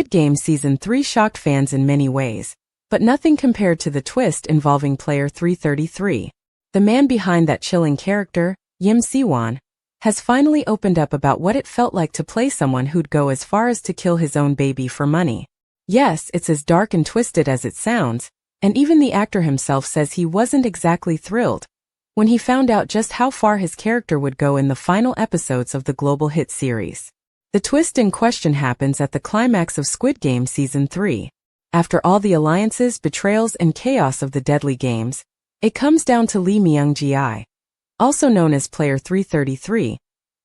Squid Game Season 3 shocked fans in many ways, but nothing compared to the twist involving player 333. The man behind that chilling character, Si-wan, has finally opened up about what it felt like to play someone who'd go as far as to kill his own baby for money. Yes, it's as dark and twisted as it sounds, and even the actor himself says he wasn't exactly thrilled when he found out just how far his character would go in the final episodes of the global hit series. The twist in question happens at the climax of Squid Game Season 3. After all the alliances, betrayals, and chaos of the deadly games, it comes down to Lee Myung-ji, also known as Player 333,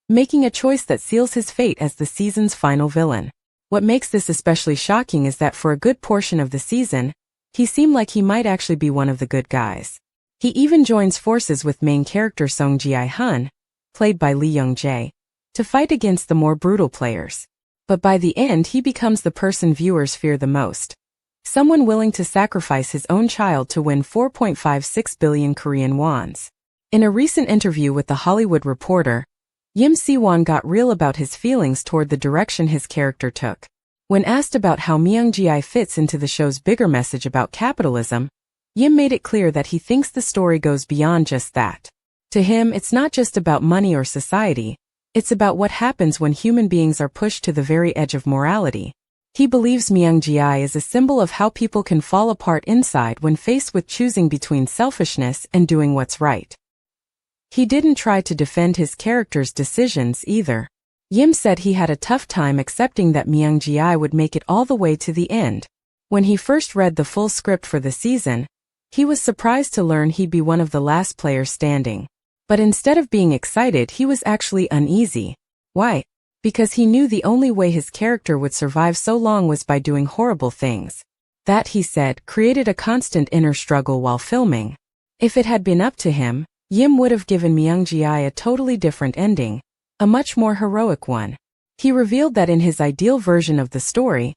making a choice that seals his fate as the season's final villain. What makes this especially shocking is that for a good portion of the season, he seemed like he might actually be one of the good guys. He even joins forces with main character Song Ji-hun, played by Lee Young-jae, to fight against the more brutal players. But by the end he becomes the person viewers fear the most. Someone willing to sacrifice his own child to win 4.56 billion Korean wons. In a recent interview with The Hollywood Reporter, Si-wan got real about his feelings toward the direction his character took. When asked about how Myung-ji fits into the show's bigger message about capitalism, Yim made it clear that he thinks the story goes beyond just that. To him, it's not just about money or society, it's about what happens when human beings are pushed to the very edge of morality. He believes Myung-ji is a symbol of how people can fall apart inside when faced with choosing between selfishness and doing what's right. He didn't try to defend his character's decisions either. Yim said he had a tough time accepting that Myung-ji would make it all the way to the end. When he first read the full script for the season, he was surprised to learn he'd be one of the last players standing. But instead of being excited, he was actually uneasy. Why? Because he knew the only way his character would survive so long was by doing horrible things. That, he said, created a constant inner struggle while filming. If it had been up to him, Yim would have given Myung-ji a totally different ending, a much more heroic one. He revealed that in his ideal version of the story,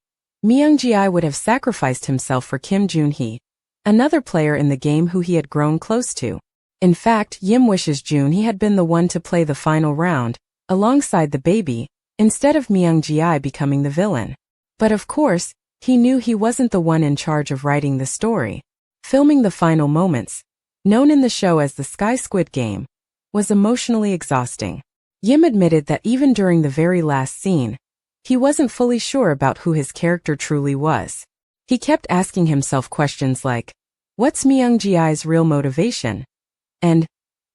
Myung-ji would have sacrificed himself for Kim Joon-hee, another player in the game who he had grown close to. In fact, Yim wishes Joon-hee had been the one to play the final round, alongside the baby, instead of Myung-ji becoming the villain. But of course, he knew he wasn't the one in charge of writing the story. Filming the final moments, known in the show as the Squid Game, was emotionally exhausting. Yim admitted that even during the very last scene, he wasn't fully sure about who his character truly was. He kept asking himself questions like, what's Myung-ji's real motivation? And,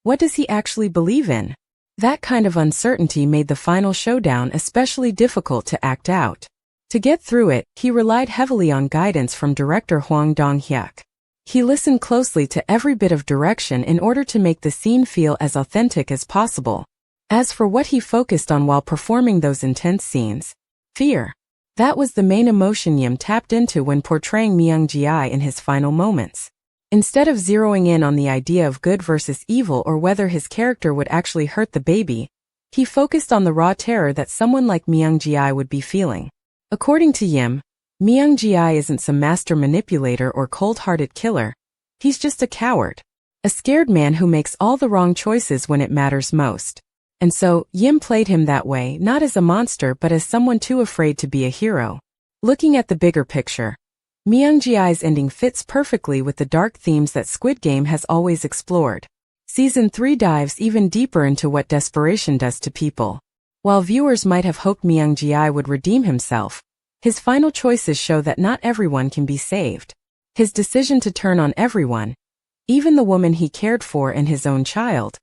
what does he actually believe in? That kind of uncertainty made the final showdown especially difficult to act out. To get through it, he relied heavily on guidance from director Hwang Dong-hyuk. He listened closely to every bit of direction in order to make the scene feel as authentic as possible. As for what he focused on while performing those intense scenes, fear. That was the main emotion Yim tapped into when portraying Myung-ji in his final moments. Instead of zeroing in on the idea of good versus evil or whether his character would actually hurt the baby, he focused on the raw terror that someone like Myung-ji would be feeling. According to Yim, Myung-ji isn't some master manipulator or cold-hearted killer. He's just a coward. A scared man who makes all the wrong choices when it matters most. And so, Yim played him that way, not as a monster but as someone too afraid to be a hero. Looking at the bigger picture, Myung-ji's ending fits perfectly with the dark themes that Squid Game has always explored. Season 3 dives even deeper into what desperation does to people. While viewers might have hoped Myung-ji would redeem himself, his final choices show that not everyone can be saved. His decision to turn on everyone, even the woman he cared for and his own child,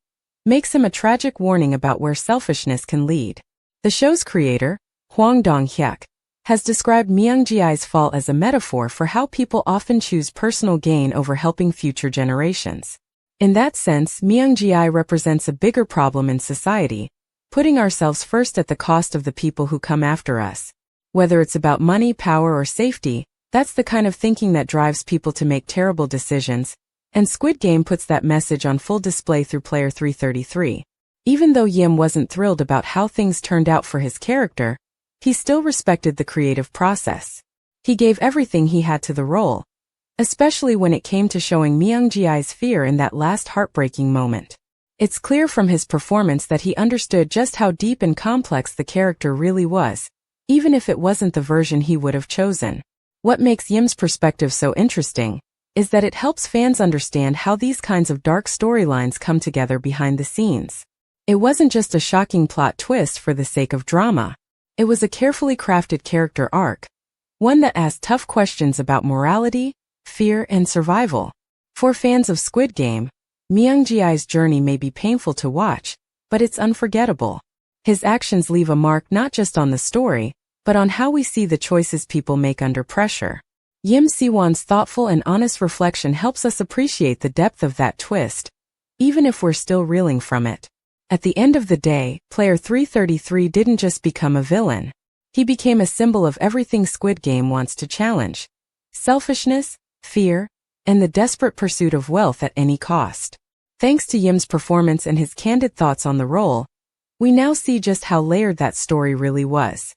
makes him a tragic warning about where selfishness can lead. The show's creator, Hwang Dong-hyuk, has described Myung-ji's fall as a metaphor for how people often choose personal gain over helping future generations. In that sense, Myung-ji represents a bigger problem in society, putting ourselves first at the cost of the people who come after us. Whether it's about money, power, or safety, that's the kind of thinking that drives people to make terrible decisions, and Squid Game puts that message on full display through player 333. Even though Yim wasn't thrilled about how things turned out for his character, he still respected the creative process. He gave everything he had to the role, especially when it came to showing Myung-ji's fear in that last heartbreaking moment. It's clear from his performance that he understood just how deep and complex the character really was, even if it wasn't the version he would have chosen. What makes Yim's perspective so interesting is that it helps fans understand how these kinds of dark storylines come together behind the scenes. It wasn't just a shocking plot twist for the sake of drama. It was a carefully crafted character arc, one that asked tough questions about morality, fear, and survival. For fans of Squid Game, Myung-ji's journey may be painful to watch, but it's unforgettable. His actions leave a mark not just on the story, but on how we see the choices people make under pressure. Yim Si-wan's thoughtful and honest reflection helps us appreciate the depth of that twist, even if we're still reeling from it. At the end of the day, player 333 didn't just become a villain. He became a symbol of everything Squid Game wants to challenge: selfishness, fear, and the desperate pursuit of wealth at any cost. Thanks to Yim's performance and his candid thoughts on the role, we now see just how layered that story really was.